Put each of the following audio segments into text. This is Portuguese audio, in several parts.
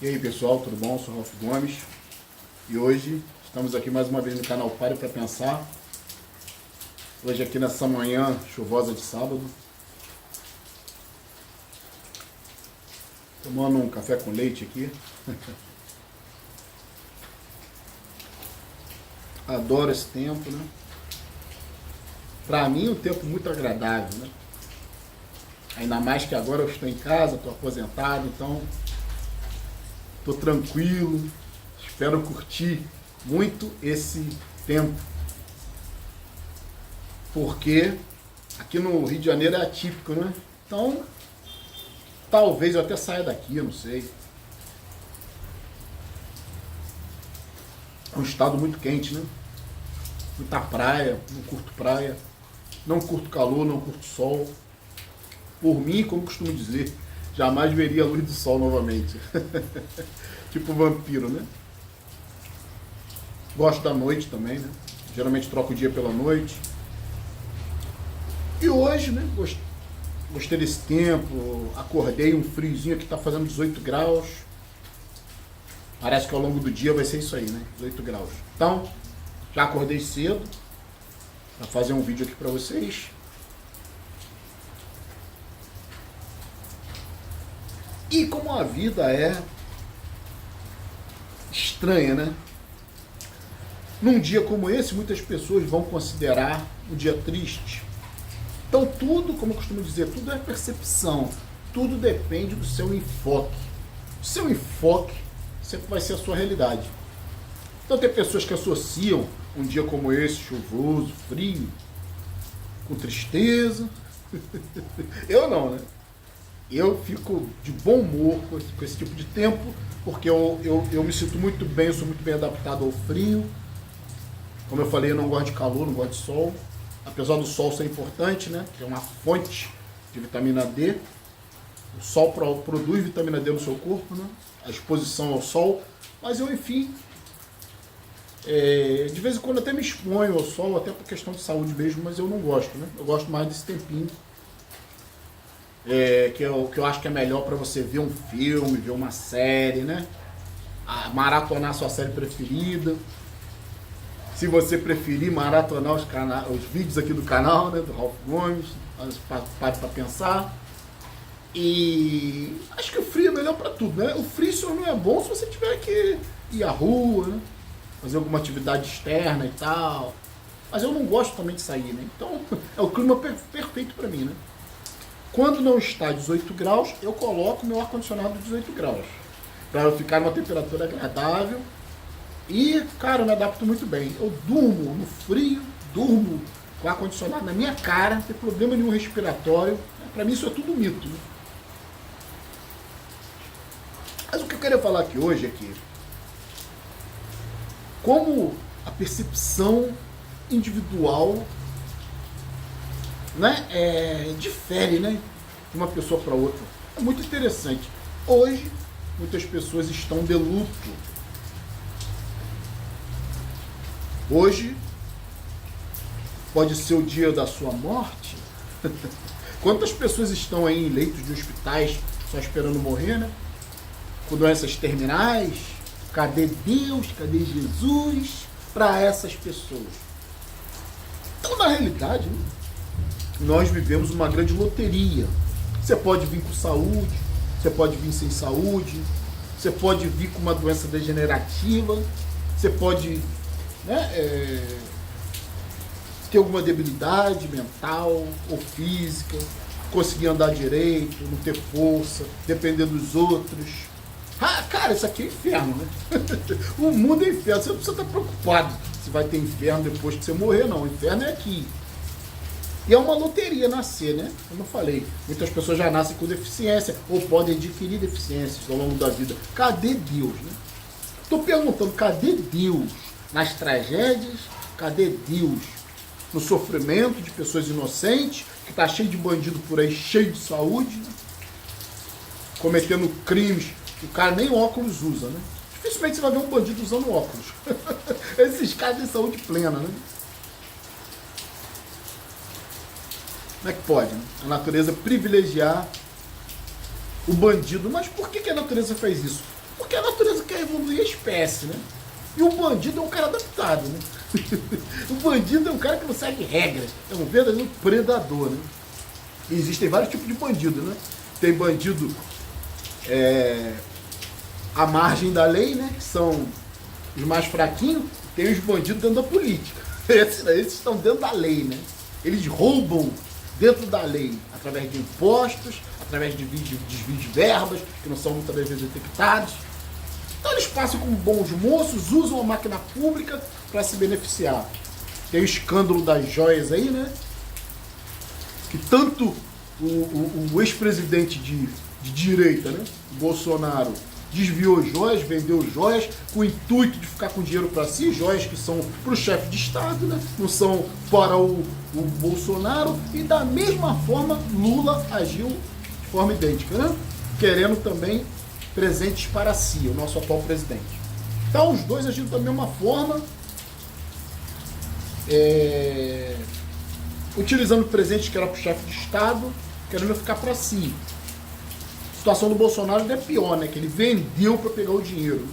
E aí pessoal, tudo bom? Sou Ralf Gomes e hoje estamos aqui mais uma vez no canal Pare para Pensar. Hoje aqui nessa manhã chuvosa de sábado, tomando um café com leite aqui. Adoro esse tempo, né? Pra mim um tempo muito agradável, né? Ainda mais que agora eu estou em casa, estou aposentado, então estou tranquilo, espero curtir muito esse tempo. Porque aqui no Rio de Janeiro é atípico, né? Então, talvez eu até saia daqui, eu não sei. É um estado muito quente, né? Muita praia, não curto praia, não curto calor, não curto sol. Por mim, como costumo dizer, jamais veria a luz do sol novamente. Tipo vampiro, né? Gosto da noite também, né? Geralmente troco o dia pela noite. E hoje, né? Gostei desse tempo. Acordei um friozinho aqui, tá fazendo 18 graus. Parece que ao longo do dia vai ser isso aí, né? 18 graus. Então, já acordei cedo para fazer um vídeo aqui para vocês. E como a vida é estranha, né? Num dia como esse, muitas pessoas vão considerar um dia triste. Então tudo, como eu costumo dizer, tudo é percepção. Tudo depende do seu enfoque. O seu enfoque sempre vai ser a sua realidade. Então tem pessoas que associam um dia como esse, chuvoso, frio, com tristeza. Eu não, né? Eu fico de bom humor com esse tipo de tempo, porque eu me sinto muito bem, eu sou muito bem adaptado ao frio. Como eu falei, eu não gosto de calor, não gosto de sol. Apesar do sol ser importante, né? Que é uma fonte de vitamina D. O sol produz vitamina D no seu corpo, né? A exposição ao sol. Mas eu, enfim, de vez em quando até me exponho ao sol, até por questão de saúde mesmo, mas eu não gosto, né? Eu gosto mais desse tempinho. Que eu acho que é melhor para você ver um filme, ver uma série, né? Maratonar sua série preferida. Se você preferir maratonar os vídeos aqui do canal, né? Do Ralf Gomes, Pare para Pensar. E acho que o frio é melhor para tudo, né? O frio só não é bom se você tiver que ir à rua, né? Fazer alguma atividade externa e tal. Mas eu não gosto também de sair, né? Então é o clima perfeito para mim, né? Quando não está 18 graus, eu coloco meu ar-condicionado 18 graus. Para eu ficar numa temperatura agradável. E, cara, eu me adapto muito bem. Eu durmo no frio, durmo com ar-condicionado na minha cara, não tem problema nenhum respiratório. Para mim isso é tudo mito, né? Mas o que eu queria falar aqui hoje é que como a percepção individual, né, difere, né, de uma pessoa para outra. É muito interessante. Hoje, muitas pessoas estão de luto. Hoje, pode ser o dia da sua morte. Quantas pessoas estão aí em leitos de hospitais só esperando morrer, né? Com doenças terminais? Cadê Deus? Cadê Jesus para essas pessoas? Então, na realidade, né, nós vivemos uma grande loteria. Você pode vir com saúde, você pode vir sem saúde, você pode vir com uma doença degenerativa, você pode, né, ter alguma debilidade mental ou física, conseguir andar direito, não ter força, depender dos outros. Cara, isso aqui é inferno, né? O mundo é inferno, você não precisa estar preocupado se vai ter inferno depois que você morrer, não. O inferno é aqui. E é uma loteria nascer, né? Como eu falei, muitas pessoas já nascem com deficiência ou podem adquirir deficiências ao longo da vida. Cadê Deus, né? Estou perguntando, cadê Deus nas tragédias? Cadê Deus no sofrimento de pessoas inocentes, que está cheio de bandido por aí, cheio de saúde, né? Cometendo crimes, o cara nem óculos usa, né? Dificilmente você vai ver um bandido usando óculos. Esses caras têm saúde plena, né? Como é que pode, né? A natureza privilegiar o bandido. Mas por que a natureza faz isso? Porque a natureza quer evoluir a espécie, né? E o bandido é um cara adaptado, né? O bandido é um cara que não segue regras, é um verdadeiro predador, né? E existem vários tipos de bandido, né? Tem bandido à margem da lei, né? Que são os mais fraquinhos. Tem os bandidos dentro da política. Esses estão dentro da lei, né? Eles roubam dentro da lei, através de impostos, através de desvio de verbas, que não são muitas vezes detectados. Então eles passam como bons moços, usam a máquina pública para se beneficiar. Tem o escândalo das joias aí, né? Que tanto o ex-presidente de direita, né? Bolsonaro, desviou joias, vendeu joias com o intuito de ficar com dinheiro para si, joias que são para o chefe de Estado, né? Não são para o Bolsonaro. E da mesma forma, Lula agiu de forma idêntica, né? Querendo também presentes para si, o nosso atual presidente. Então, os dois agiram da mesma forma, utilizando presentes que era para o chefe de Estado, querendo ficar para si. A situação do Bolsonaro ainda é pior, né? Que ele vendeu para pegar o dinheiro.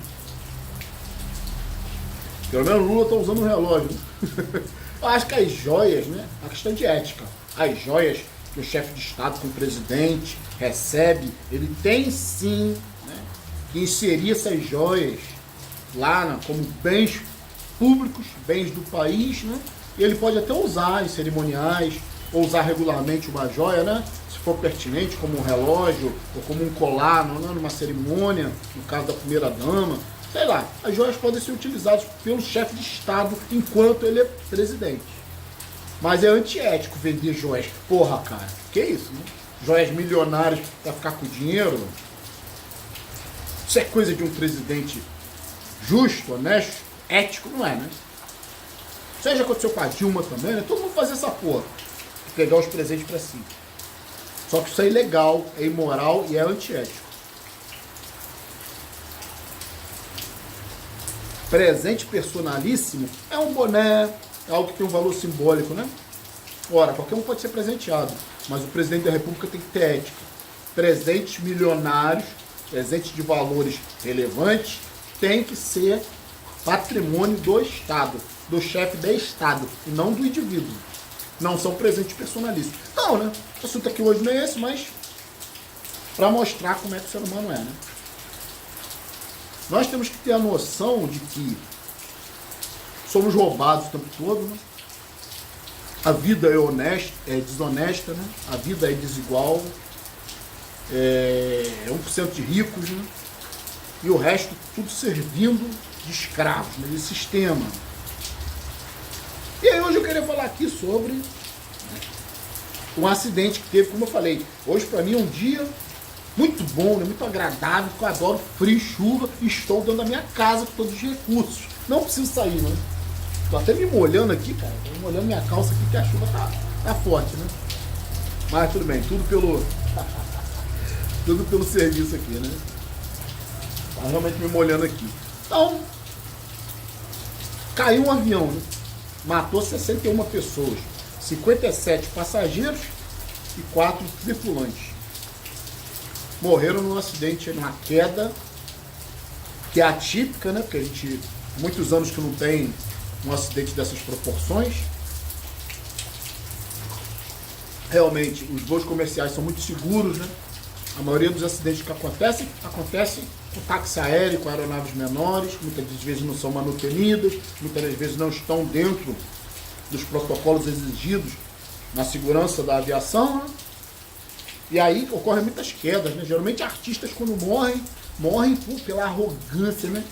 Pelo menos o Lula está usando um relógio. Eu acho que as joias, né? A questão de ética. As joias que o chefe de Estado, que o presidente recebe, ele tem sim, né, que inserir essas joias lá, né, como bens públicos, bens do país, né? E ele pode até usar em cerimoniais, ou usar regularmente uma joia, né? Se for pertinente, como um relógio, ou como um colar, não, numa cerimônia, no caso da primeira-dama. Sei lá, as joias podem ser utilizadas pelo chefe de Estado enquanto ele é presidente. Mas é antiético vender joias. Porra, cara, que isso, né? Joias milionárias pra ficar com dinheiro. Isso é coisa de um presidente justo, honesto, ético, não é, né? Isso aí já aconteceu com a Dilma também, né? Todo mundo fazia essa porra. Pegar os presentes pra si. Só que isso é ilegal, é imoral e é antiético. Presente personalíssimo é um boné, é algo que tem um valor simbólico, né? Ora, qualquer um pode ser presenteado, mas o presidente da República tem que ter ética. Presentes milionários, presentes de valores relevantes, tem que ser patrimônio do Estado, do chefe de Estado, e não do indivíduo. Não são presentes personalíssimos. Não, né? O assunto aqui hoje não é esse, mas para mostrar como é que o ser humano é, né? Nós temos que ter a noção de que somos roubados o tempo todo, né? A vida é desonesta, né? A vida é desigual, é 1% de ricos, né? E o resto tudo servindo de escravos, né? De sistema. E aí hoje eu queria falar aqui sobre um acidente que teve, como eu falei. Hoje para mim é um dia muito bom, né? Muito agradável, porque eu adoro frio e chuva e estou dentro da minha casa com todos os recursos. Não preciso sair, né? Tô até me molhando aqui, cara. Tô molhando minha calça aqui que a chuva tá forte, né? Mas tudo bem, tudo pelo serviço aqui, né? Tá realmente me molhando aqui. Então, caiu um avião, né? Matou 61 pessoas, 57 passageiros e 4 tripulantes. Morreram num acidente, numa queda, que é atípica, né? Porque a gente, há muitos anos que não tem um acidente dessas proporções. Realmente, os voos comerciais são muito seguros, né? A maioria dos acidentes que acontecem com táxi aéreo, com aeronaves menores, muitas vezes não são manutenidas, muitas vezes não estão dentro dos protocolos exigidos na segurança da aviação, né? E aí ocorrem muitas quedas, né? Geralmente artistas quando morrem pela arrogância, né?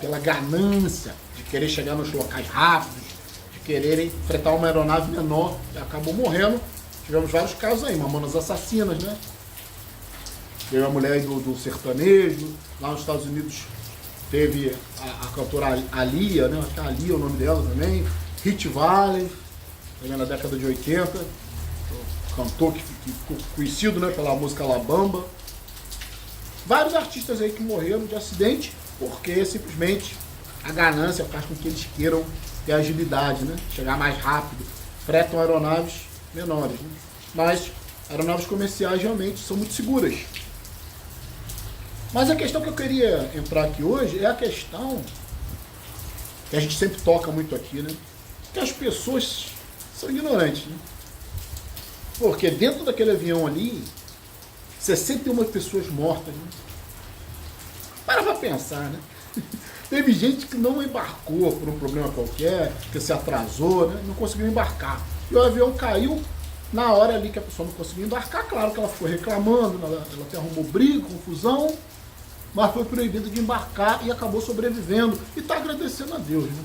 Pela ganância de querer chegar nos locais rápidos, de quererem fretar uma aeronave menor, e acabou morrendo. Tivemos vários casos aí, Mamonas Assassinas, né? Teve a mulher aí do sertanejo, lá nos Estados Unidos teve a cantora Alia, né? Acho que é Alia o nome dela também, Hit Valley, na década de 80, cantor que ficou conhecido, né, pela música La Bamba. Vários artistas aí que morreram de acidente porque simplesmente a ganância faz com que eles queiram ter agilidade, né? Chegar mais rápido, fretam aeronaves menores, né? Mas aeronaves comerciais realmente são muito seguras. Mas a questão que eu queria entrar aqui hoje é a questão que a gente sempre toca muito aqui, né? Que as pessoas são ignorantes, né? Porque dentro daquele avião ali, 61 pessoas mortas, né? Para pensar, né? Teve gente que não embarcou por um problema qualquer, que se atrasou, né? Não conseguiu embarcar. E o avião caiu na hora ali que a pessoa não conseguiu embarcar. Claro que ela ficou reclamando, ela até arrumou briga, confusão, mas foi proibida de embarcar e acabou sobrevivendo. E está agradecendo a Deus, né?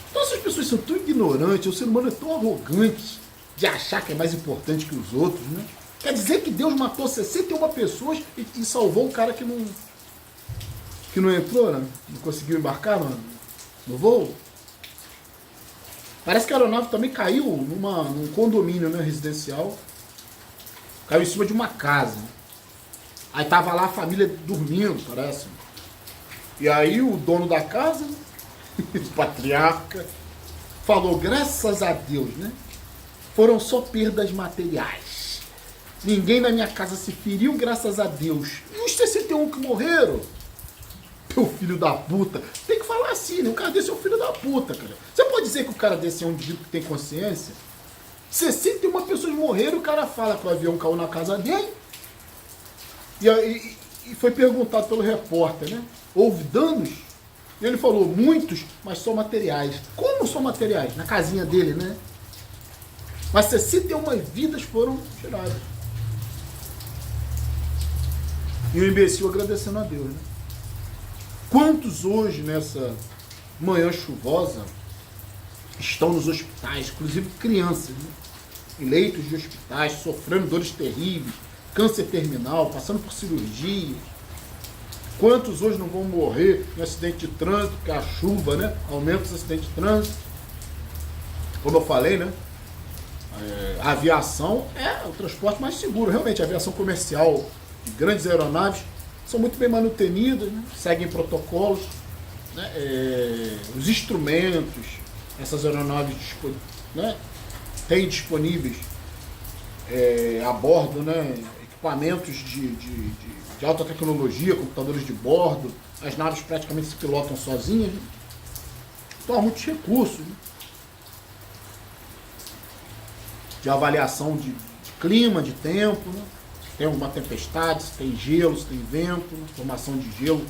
Então essas pessoas são tão ignorantes, o ser humano é tão arrogante de achar que é mais importante que os outros, né? Quer dizer que Deus matou 61 pessoas e salvou o cara que não entrou, né? Não conseguiu embarcar no voo? Parece que a aeronave também caiu num condomínio, né, residencial. Caiu em cima de uma casa. Aí tava lá a família dormindo, parece. E aí o dono da casa, o patriarca, falou, graças a Deus, né? Foram só perdas materiais. Ninguém na minha casa se feriu, graças a Deus. E os 61 que morreram? Meu filho da puta. Tem que falar assim, né? O cara desse é um filho da puta, cara. Você pode dizer que o cara desse é um indivíduo que tem consciência? 61 pessoas morreram, o cara fala que o avião caiu na casa dele. E foi perguntado pelo repórter, né? Houve danos? E ele falou, muitos, mas só materiais. Como só materiais? Na casinha dele, né? Mas 61 vidas foram tiradas. E o imbecil agradecendo a Deus, né? Quantos hoje, nessa manhã chuvosa, estão nos hospitais, inclusive crianças, né? Em leitos de hospitais, sofrendo dores terríveis, câncer terminal, passando por cirurgias. Quantos hoje não vão morrer em acidente de trânsito, porque a chuva, né, aumenta os acidentes de trânsito. Como eu falei, né? A aviação é o transporte mais seguro. Realmente, a aviação comercial de grandes aeronaves são muito bem manutenidas, né? Seguem protocolos, né? Os instrumentos, essas aeronaves, né? Têm disponíveis a bordo, né? Equipamentos de alta tecnologia, computadores de bordo, as naves praticamente se pilotam sozinhas, né? Então há muitos recursos, né? De avaliação de clima, de tempo, né? Se tem alguma tempestade, se tem gelo, se tem vento, né? Formação de gelo,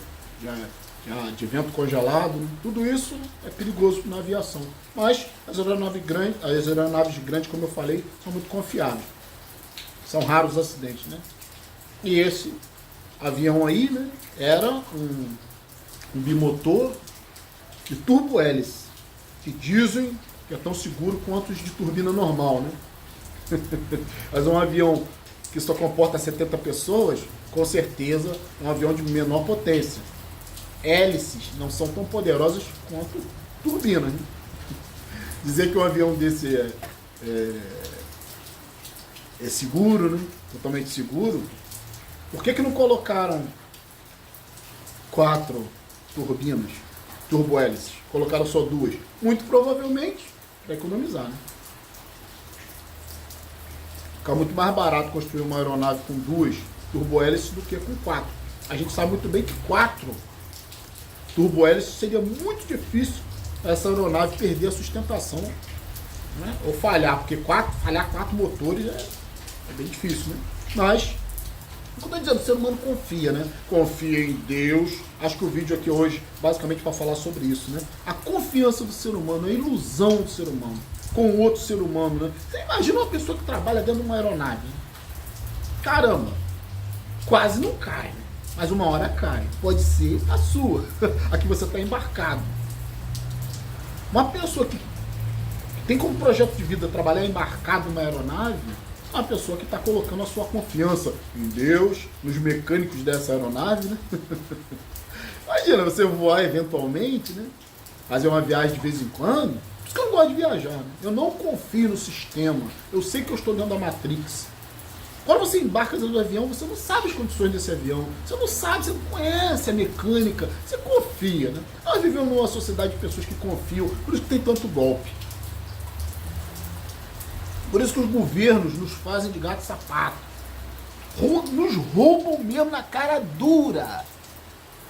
de vento congelado, né? Tudo isso é perigoso na aviação. Mas as aeronaves grandes, como eu falei, são muito confiáveis. São raros os acidentes, né? E esse avião aí, né, era um bimotor de turbo-hélice, que dizem que é tão seguro quanto os de turbina normal, né? Mas um avião que só comporta 70 pessoas, com certeza é um avião de menor potência. Hélices não são tão poderosas quanto turbinas, né? Dizer que um avião desse é seguro, né? Totalmente seguro. Por que não colocaram 4 turbinas, turbo-hélices? Colocaram só 2? Muito provavelmente para economizar, né? Fica muito mais barato construir uma aeronave com 2 turbo-hélices do que com 4. A gente sabe muito bem que 4 turbo-hélices seria muito difícil essa aeronave perder a sustentação, né? Ou falhar, porque falhar 4 motores é bem difícil, né? Mas, como eu estou dizendo, o ser humano confia, né? Confia em Deus. Acho que o vídeo aqui hoje, basicamente, para falar sobre isso, né? A confiança do ser humano, a ilusão do ser humano com o outro ser humano, né? Você imagina uma pessoa que trabalha dentro de uma aeronave. Caramba, quase não cai, né? Mas uma hora cai. Pode ser a sua, a que você está embarcado. Uma pessoa que tem como projeto de vida trabalhar embarcado numa aeronave, é uma pessoa que está colocando a sua confiança em Deus, nos mecânicos dessa aeronave, né? Imagina você voar eventualmente, né? Fazer uma viagem de vez em quando. Por isso que eu não gosto de viajar, né? Eu não confio no sistema. Eu sei que eu estou dentro da Matrix. Quando você embarca dentro do avião, você não sabe as condições desse avião. Você não sabe, você não conhece a mecânica. Você confia, né? Nós vivemos numa sociedade de pessoas que confiam. Por isso que tem tanto golpe. Por isso que os governos nos fazem de gato e sapato. nos roubam mesmo na cara dura.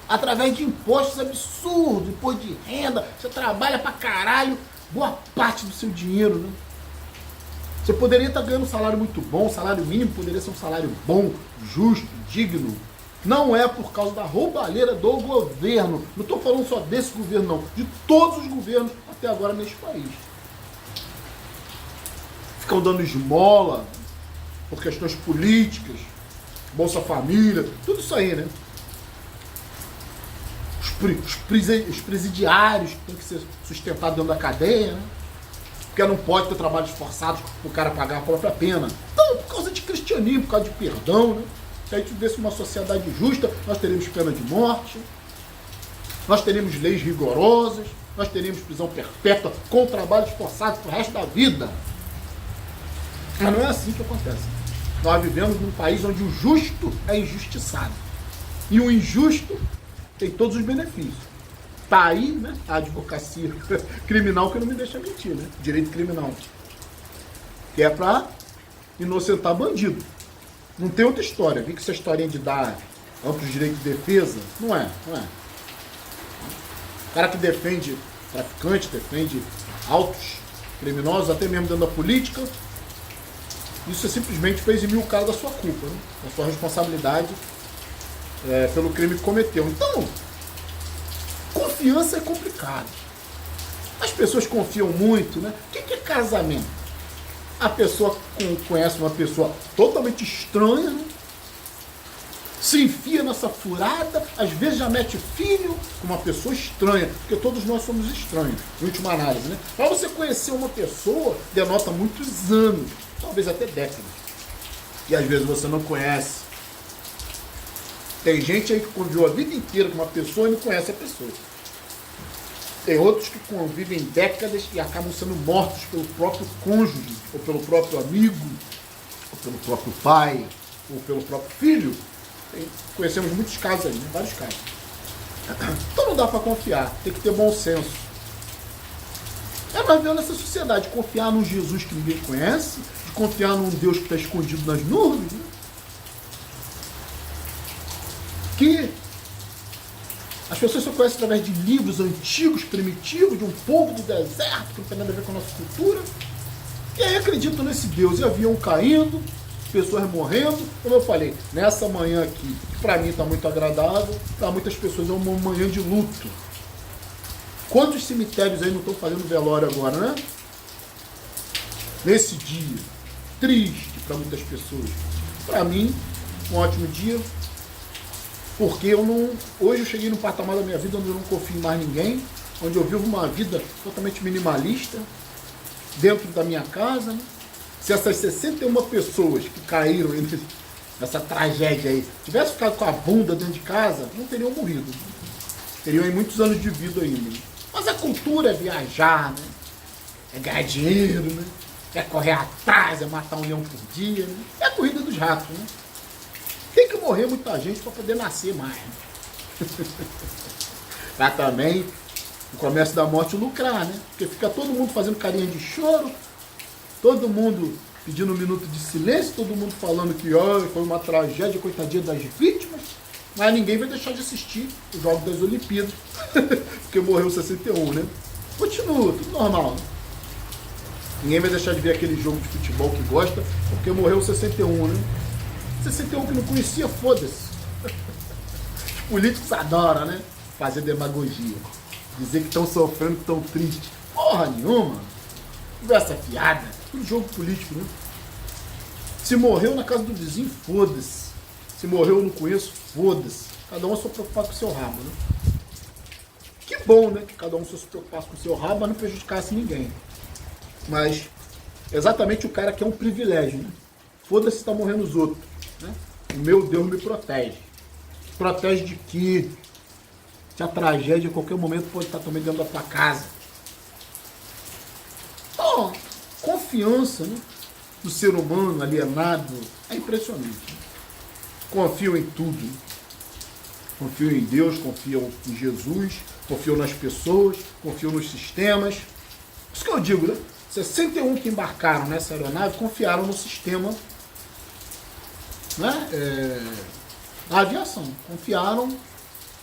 Através de impostos absurdos, imposto de renda, você trabalha pra caralho, boa parte do seu dinheiro, né? Você poderia estar ganhando um salário muito bom, o salário mínimo poderia ser um salário bom, justo, digno. Não é por causa da roubalheira do governo. Não estou falando só desse governo, não. De todos os governos até agora neste país. Ficam dando esmola por questões políticas, Bolsa Família, tudo isso aí, né? Os presidiários que tem que ser sustentados dentro da cadeia, né? Porque não pode ter trabalhos forçados para o cara pagar a própria pena. Então, por causa de cristianismo, por causa de perdão, né? Se a gente vivesse uma sociedade justa, nós teríamos pena de morte, nós teríamos leis rigorosas, nós teríamos prisão perpétua com trabalhos forçados para o resto da vida. Mas não é assim que acontece. Nós vivemos num país onde o justo é injustiçado. E o injusto tem todos os benefícios. Tá aí, né, a advocacia criminal que não me deixa mentir, né? Direito criminal. Que é para inocentar bandido. Não tem outra história. Vi que essa historinha de dar amplos direitos de defesa, não é. O cara que defende traficante, defende altos criminosos, até mesmo dentro da política, isso é simplesmente fez eximir o cara da sua culpa, né? Da sua responsabilidade pelo crime que cometeu. Então, confiança é complicado. As pessoas confiam muito, né? O que é casamento? A pessoa conhece uma pessoa totalmente estranha, né? Se enfia nessa furada, às vezes já mete filho com uma pessoa estranha, porque todos nós somos estranhos, em última análise, né? Para você conhecer uma pessoa, denota muitos anos, talvez até décadas. E às vezes você não conhece. Tem gente aí que conviveu a vida inteira com uma pessoa e não conhece a pessoa. Tem outros que convivem décadas e acabam sendo mortos pelo próprio cônjuge, ou pelo próprio amigo, ou pelo próprio pai, ou pelo próprio filho. Conhecemos muitos casos aí, né? Vários casos. Então não dá para confiar, tem que ter bom senso. Nós vemos nessa sociedade, confiar num Jesus que ninguém conhece, de confiar num Deus que está escondido nas nuvens, né? Que as pessoas só conhecem através de livros antigos, primitivos, de um povo do deserto, que não tem nada a ver com a nossa cultura. E aí acreditam nesse Deus. E avião caindo, pessoas morrendo. Como eu falei, nessa manhã aqui, que para mim está muito agradável, para muitas pessoas é uma manhã de luto. Quantos cemitérios aí não estão fazendo velório agora, né? Nesse dia, triste para muitas pessoas. Para mim, um ótimo dia. Porque hoje eu cheguei num patamar da minha vida onde eu não confio em mais ninguém, onde eu vivo uma vida totalmente minimalista, dentro da minha casa, né? Se essas 61 pessoas que caíram nessa tragédia aí tivessem ficado com a bunda dentro de casa, não teriam morrido. Teriam aí muitos anos de vida ainda. Mas a cultura é viajar, né? É ganhar dinheiro, né? É correr atrás, é matar um leão por dia, né? É a corrida dos ratos, né? Tem que morrer muita gente para poder nascer mais. Pra também, no comércio da morte, lucrar, né? Porque fica todo mundo fazendo carinha de choro, todo mundo pedindo um minuto de silêncio, todo mundo falando que foi uma tragédia, coitadinha das vítimas, mas ninguém vai deixar de assistir os Jogos das Olimpíadas, porque morreu 61, né? Continua, tudo normal, né? Ninguém vai deixar de ver aquele jogo de futebol que gosta, porque morreu 61, né? 61 que não conhecia, foda-se. Os políticos adoram, né? Fazer demagogia. Dizer que estão sofrendo, que estão tristes. Porra nenhuma. Conversa fiada. Tudo jogo político, né? Se morreu na casa do vizinho, foda-se. Se morreu eu não conheço, foda-se. Cada um só preocupado com o seu rabo, né? Que bom, né? Que cada um só se preocupasse com o seu rabo, mas não prejudicasse ninguém. Mas exatamente o cara que é um privilégio, né? Foda-se se tá morrendo os outros. Né? O meu Deus me protege. Protege de quê? Que a tragédia a qualquer momento pode estar também dentro da tua casa. Então, confiança, né, do ser humano alienado é impressionante. Confio em tudo. Confio em Deus, confio em Jesus, confio nas pessoas, confio nos sistemas. Isso que eu digo, né? 61 que embarcaram nessa aeronave confiaram no sistema né, na aviação. Confiaram,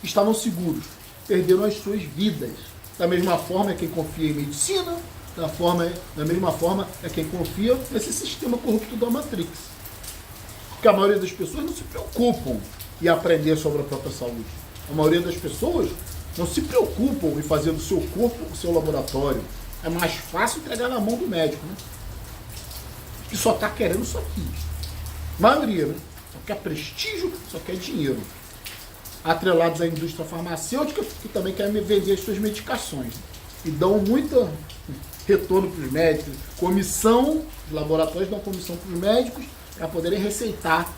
estavam seguros, perderam as suas vidas. Da mesma forma é quem confia em medicina, da mesma forma é quem confia nesse sistema corrupto da Matrix. Porque a maioria das pessoas não se preocupam em aprender sobre a própria saúde. A maioria das pessoas não se preocupam em fazer do seu corpo o seu laboratório. É mais fácil entregar na mão do médico, né? Que só está querendo isso aqui. A maioria, né? Só quer prestígio, só quer dinheiro. Atrelados à indústria farmacêutica, que também quer vender as suas medicações. E dão muito retorno para os médicos. Comissão, os laboratórios dão comissão para os médicos para poderem receitar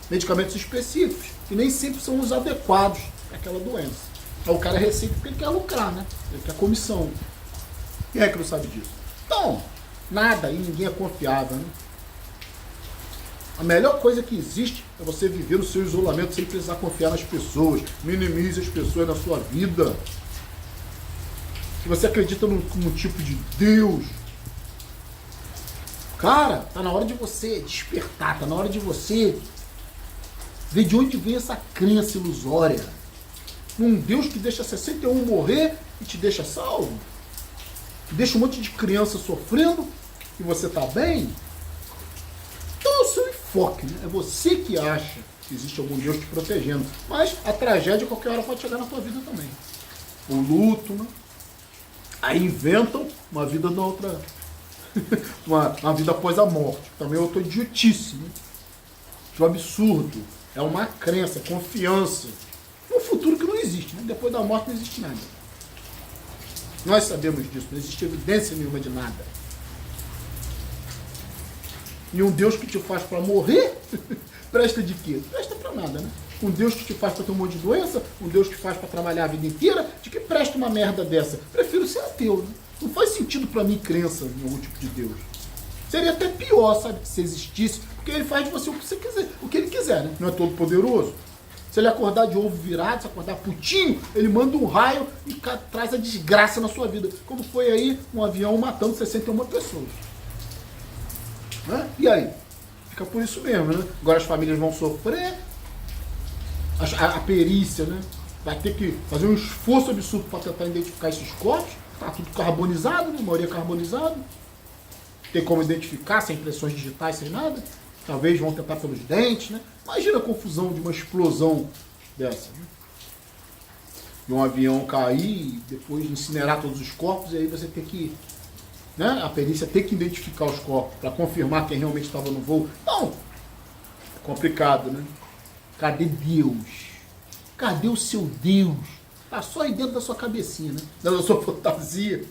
medicamentos específicos, que nem sempre são os adequados para aquela doença. Então o cara receita porque ele quer lucrar, né? Ele quer comissão. Quem é que não sabe disso? Então, nada e ninguém é confiável, né? A melhor coisa que existe é você viver no seu isolamento sem precisar confiar nas pessoas. Minimize as pessoas na sua vida. Se você acredita num tipo de Deus, cara, tá na hora de você despertar, tá na hora de você ver de onde vem essa crença ilusória. Num Deus que deixa 61 morrer e te deixa salvo. Que deixa um monte de criança sofrendo e você tá bem. Então é o seu enfoque, né? É você que acha que existe algum Deus te protegendo. Mas a tragédia a qualquer hora pode chegar na tua vida também. O luto, né? Aí inventam uma vida na outra... uma vida após a morte. Também é outra idiotice, né? Que é um absurdo. É uma crença, confiança. Um futuro que não existe, né? Depois da morte não existe nada. Nós sabemos disso, não existe evidência nenhuma de nada. E um Deus que te faz para morrer, presta de quê? Presta para nada, né? Um Deus que te faz para ter um monte de doença, um Deus que faz para trabalhar a vida inteira, de que presta uma merda dessa? Prefiro ser ateu, né? Não faz sentido para mim crença em algum tipo de Deus. Seria até pior, sabe, se existisse, porque ele faz de você o que você quiser, o que ele quiser, né? Não é todo poderoso. Se ele acordar de ovo virado, se acordar putinho, ele manda um raio e traz a desgraça na sua vida. Como foi aí um avião matando 61 pessoas. Né? E aí? Fica por isso mesmo, né? Agora as famílias vão sofrer, a perícia, né? Vai ter que fazer um esforço absurdo para tentar identificar esses corpos. Tá tudo carbonizado, né? A maioria carbonizado. Tem como identificar sem impressões digitais, sem nada. Talvez vão tentar pelos dentes, né? Imagina a confusão de uma explosão dessa, né? De um avião cair, depois incinerar todos os corpos, e aí você tem que, né? A perícia tem que identificar os corpos para confirmar quem realmente estava no voo. Então, é complicado, né? Cadê Deus? Cadê o seu Deus? Tá só aí dentro da sua cabecinha, né? Da sua fantasia.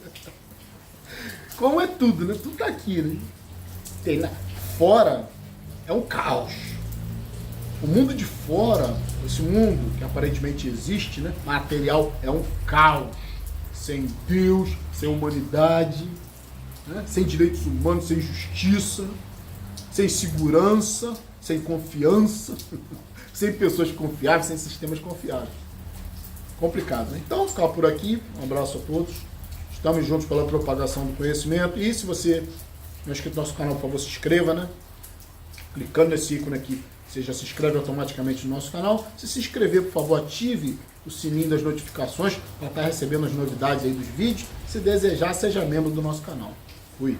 Como é tudo, né? Tudo tá aqui, né? Tem lá fora. É um caos. O mundo de fora, esse mundo que aparentemente existe, né, material, é um caos. Sem Deus, sem humanidade, né, sem direitos humanos, sem justiça, sem segurança, sem confiança, sem pessoas confiáveis, sem sistemas confiáveis. Complicado, né? Então, ficar por aqui. Um abraço a todos. Estamos juntos pela propagação do conhecimento. E se você não é inscrito no nosso canal, por favor, se inscreva, né? Clicando nesse ícone aqui, você já se inscreve automaticamente no nosso canal. Se inscrever, por favor, ative o sininho das notificações para estar recebendo as novidades aí dos vídeos. Se desejar, seja membro do nosso canal. Fui!